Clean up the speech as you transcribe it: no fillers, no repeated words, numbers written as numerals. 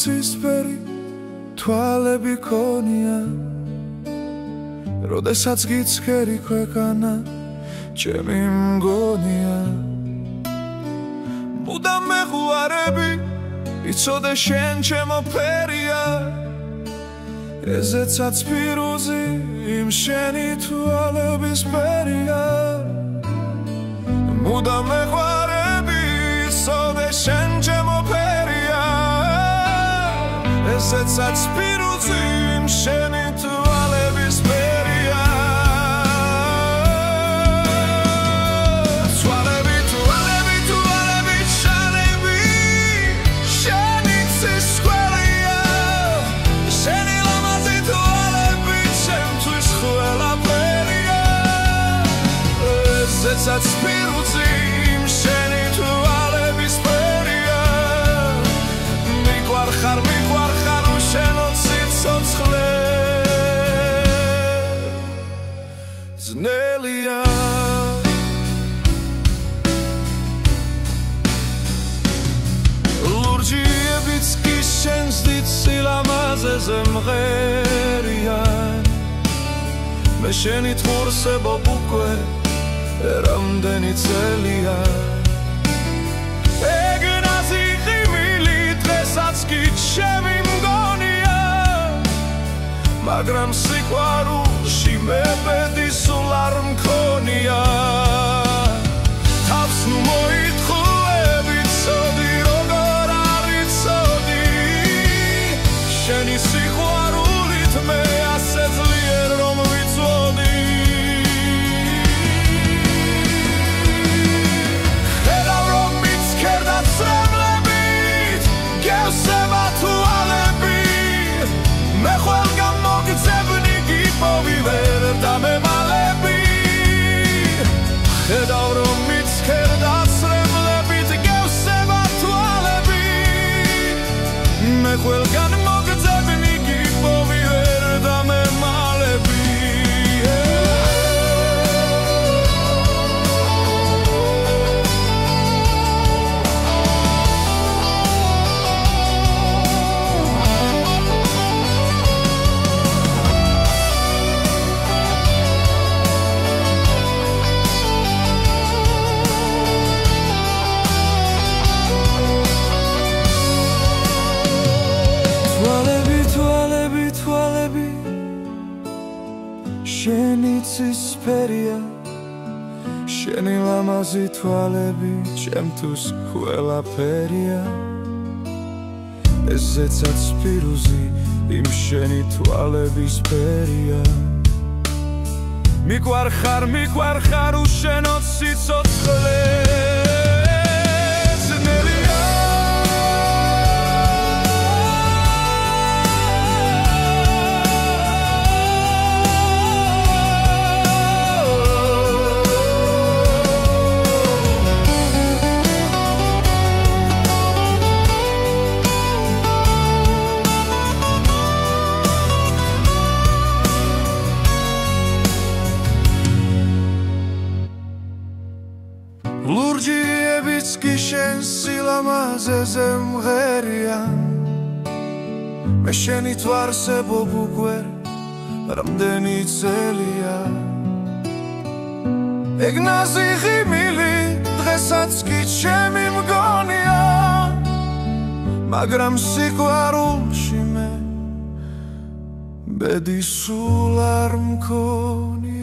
ცისფერი თვალები ქონია როდესაც გიცხერი ქვეყანა ჩემი მგონია მუდამ მეღვარები იცოდე შენ ჩემო ფერია ეზეცაც პირუზი იმ შენი თვალების ფერია მუდამ მეღვარები იცოდე შენ ჩემო ფერია ეზეცაც პირუზი იმ შენი თვალების ფერია ეზეცაც პირუზი იმ შენი თვალების ფერია მიყვარხარ უშენო ციცოცხლე ძნელია ლურჯიებიც კი შენს დიდ სილამაზეზე მღერიან მე შენი თურსებობ უკვე რამდენი წელია ეგნაზი ხიმილი დღესაც კი ჩემი მგონია მაგრამ სიყვარულში მე ბედი სულ არ მქონია თავს ნუ მოითხოვე ვიცოდი როგორ არ იცოდი შენი სიყვარულით მე ასე ძლიერ რომ ვიცოდი მე ყველგან მოგძებნი გიპოვივერ და მემალები ხედავ რომ მიცქერდა სრემლებით გევსება თვალები მე ყველგან მოგძებნი გიპოვივერ და მემალები შენი ცისფერია შენი ლამაზი თვალები ჩემთვის ყველაფერია ეზეცაც პირუზი იმ შენი თვალების ფერია მიყვარხარ უშენო ციცოცხლე ლურჯიებიც კი შენს სილამაზეზე მღერიან მე შენი თვარსებობ უკვე რამდენი წელია ეგნაზი ხიმილი დღესაც კი ჩემი მგონია მაგრამ სიყვარულში მე ბედი სულ არ მქონია